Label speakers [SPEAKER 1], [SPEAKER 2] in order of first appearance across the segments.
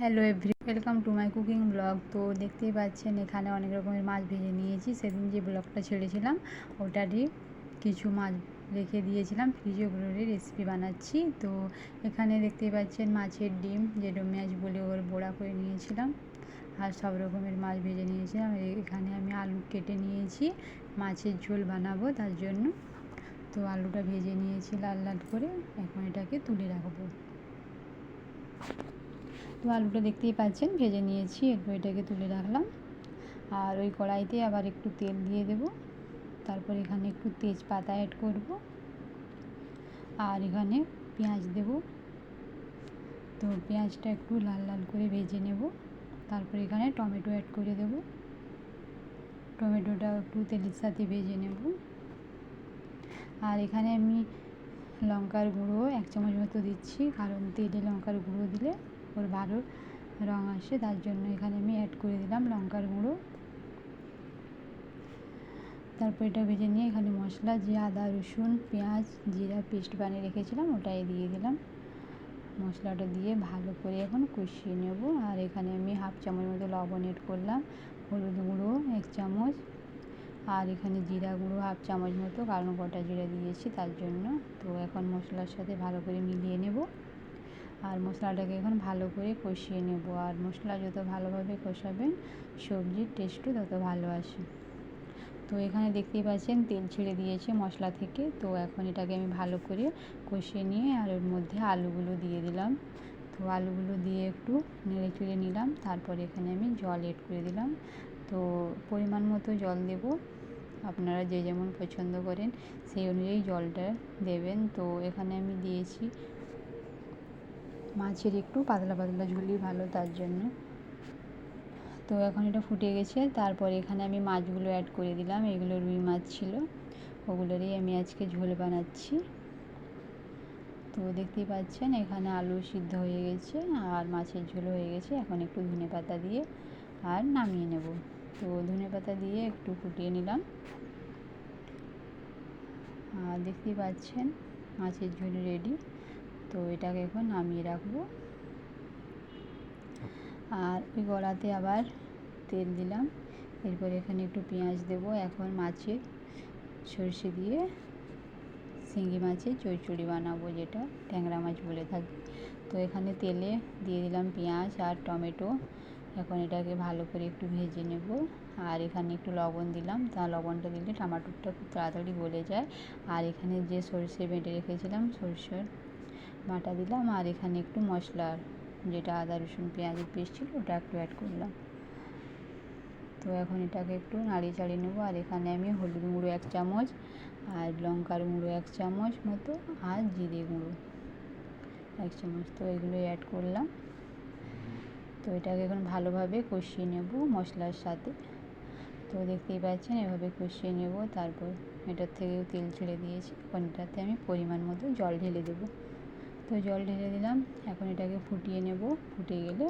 [SPEAKER 1] Hello welcome to my cooking blog. তো দেখতেই পাচ্ছেন এখানে অনেক রকমের মাছ ভেজে নিয়েছি। সেদিন যে ব্লগটা ছেড়েছিলাম ওটারই কিছু মাছ রেখে দিয়েছিলাম ফ্রিজে, ওগুলোরই রেসিপি বানাচ্ছি। তো এখানে দেখতেই পাচ্ছেন মাছের ডিম, যেটা ম্যাচ বলে ওর বড়া করে নিয়েছিলাম, আর সব রকমের মাছ ভেজে নিয়েছিলাম। এখানে আমি আলু কেটে নিয়েছি, মাছের ঝোল বানাবো তার জন্য। তো আলুটা ভেজে নিয়েছি লাল লাল করে, এখন এটাকে তুলে রাখবো। তো আলুটা দেখতেই পাচ্ছেন ভেজে নিয়েছি, এরপর এটাকে তুলে রাখলাম। আর ওই কড়াইতে আবার একটু তেল দিয়ে দেব, তারপর এখানে একটু তেজপাতা অ্যাড করব, আর এখানে পেঁয়াজ দেব। তো পেঁয়াজটা একটু লাল লাল করে ভেজে নেব, তারপর এখানে টমেটো অ্যাড করে দেব। টমেটোটা একটু তেলের সাথে ভেজে নেব। আর এখানে আমি লঙ্কার গুঁড়ো 1 চামচ মতো দিচ্ছি, কারণ তেলে লঙ্কার গুঁড়ো দিলে ওর ভালো রঙ আসে, তার জন্য এখানে আমি অ্যাড করে দিলাম লঙ্কার গুঁড়ো। তারপর এটা ভেজে নিয়ে এখানে মশলা, যে আদা রসুন পেঁয়াজ জিরা পেস্ট বানিয়ে রেখেছিলাম ওটাই দিয়ে দিলাম। মশলাটা দিয়ে ভালো করে এখন কষিয়ে নেব। আর এখানে আমি 1/2 চামচ মতো লবণ অ্যাড করলাম, হলুদ গুঁড়ো 1 চামচ, আর এখানে জিরা গুঁড়ো 1/2 চামচ মতো, কারণ গোটা জিরা দিয়েছি তার জন্য। তো এখন মশলার সাথে ভালো করে মিলিয়ে নেব, আর মশলাটাকে এখন ভালো করে কষিয়ে নেব। আর মশলা যত ভালোভাবে কষাবেন সবজির টেস্টও তত ভালো আসে। তো এখানে দেখতেই পাচ্ছেন তেল ছেড়ে দিয়েছে মশলা থেকে। তো এখন এটাকে আমি ভালো করে কষিয়ে নিয়ে আর ওর মধ্যে আলুগুলো দিয়ে দিলাম। তো আলুগুলো দিয়ে একটু নেড়ে চেড়ে নিলাম, তারপরে এখানে আমি জল অ্যাড করে দিলাম। তো পরিমাণ মতো জল দেব, আপনারা যে যেমন পছন্দ করেন সেই অনুযায়ী জলটা দেবেন। তো এখানে আমি দিয়েছি মাছের একটু পাতলা পাতলা ঝোলই ভালো, তার জন্য। তো এখন এটা ফুটে গেছে, তারপর এখানে আমি মাছগুলো অ্যাড করে দিলাম। এগুলো রুই মাছ ছিল, ওগুলোরই আমি আজকে ঝোল বানাচ্ছি। তো দেখতেই পাচ্ছেন এখানে আলু সিদ্ধ হয়ে গেছে আর মাছের ঝোল হয়ে গেছে। এখন একটু ধনেপাতা দিয়ে আর নামিয়ে নেব। তো ধনেপাতা দিয়ে একটু ফুটিয়ে নিলাম। আর দেখতেই পাচ্ছেন মাছের ঝোল রেডি। তো এটাকে এখন নামিয়ে রাখবো। আর ওই কড়াতে আবার তেল দিলাম, এরপর এখানে একটু পেঁয়াজ দেব। এখন মাছের সরষে দিয়ে শিঙি মাছের চচ্চড়ি বানাবো, যেটা ট্যাংরা মাছ বলে থাকি। তো এখানে তেলে দিয়ে দিলাম পেঁয়াজ আর টমেটো। এখন এটাকে ভালো করে একটু ভেজে নেব। আর এখানে একটু লবণ দিলাম, তা লবণটা দিলে টমেটোটা খুব তাড়াতাড়ি গলে যায়। আর এখানে যে সরষে বেটে রেখেছিলাম সরষের বাটা দিলাম, আর এখানে একটু মশলার যেটা আদা রসুন পেঁয়াজের পেস্ট ছিল ওটা একটু অ্যাড করলাম। তো এখন এটাকে একটু নাড়িয়ে চাড়িয়ে নেবো। আর এখানে আমি হলুদ গুঁড়ো 1 চামচ, আর লঙ্কার গুঁড়ো 1 চামচ মতো, আর জিরে গুঁড়ো 1 চামচ, তো এগুলো অ্যাড করলাম। তো এটাকে এখন ভালোভাবে কষিয়ে নেব মশলার সাথে। তো দেখতেই পাচ্ছেন এভাবে কষিয়ে নেব। তারপর এটার থেকেও তেল ছেড়ে দিয়েছি, এখন এটাতে আমি পরিমাণ মতো জল ঢেলে দেবো। তো জল ঢেলে দিলাম, এখন এটাকে ফুটিয়ে নেব। ফুটে গেলে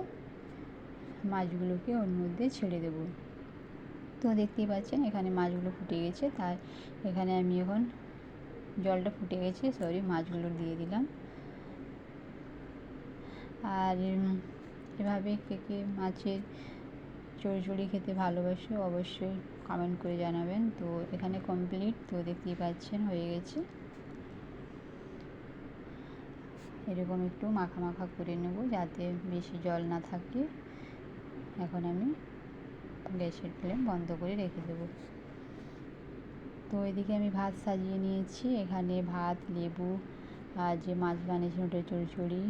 [SPEAKER 1] মাছগুলোকে ওর মধ্যে ছেড়ে দেবো। তো দেখতেই পাচ্ছেন এখানে মাছগুলো ফুটে গেছে, তাই এখানে আমি এখন জলটা ফুটে গেছে, মাছগুলো দিয়ে দিলাম। আর এভাবে কে কে মাছের চচ্চড়ি খেতে ভালোবাসে অবশ্যই কমেন্ট করে জানাবেন। তো এখানে কমপ্লিট। তো দেখতেই পাচ্ছেন হয়ে গেছে। এরকম একটু মাখা মাখা করে নেব যাতে বেশি জল না থাকে। এখন আমি গ্যাসের ফ্লেম বন্ধ করে রেখে দেবো। তো এদিকে আমি ভাত সাজিয়ে নিয়েছি, এখানে ভাত, লেবু, আর যে মাছ বানিয়েছি ওটা চচ্চড়ি,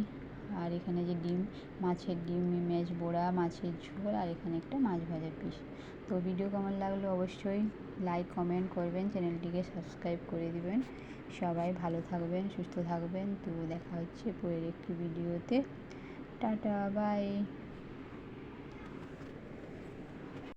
[SPEAKER 1] আর এখানে যে ডিম, মাছের ডিম ম্যাচ বড়া, মাছের ঝোল, আর এখানে একটা মাছ ভাজার পিস। তো ভিডিও কেমন লাগলো অবশ্যই লাইক কমেন্ট করবেন, চ্যানেলটিকে সাবস্ক্রাইব করে দিবেন। সবাই ভালো থাকবেন, সুস্থ থাকবেন। তো দেখা হচ্ছে পরের একটি ভিডিওতে। Ta ta, by.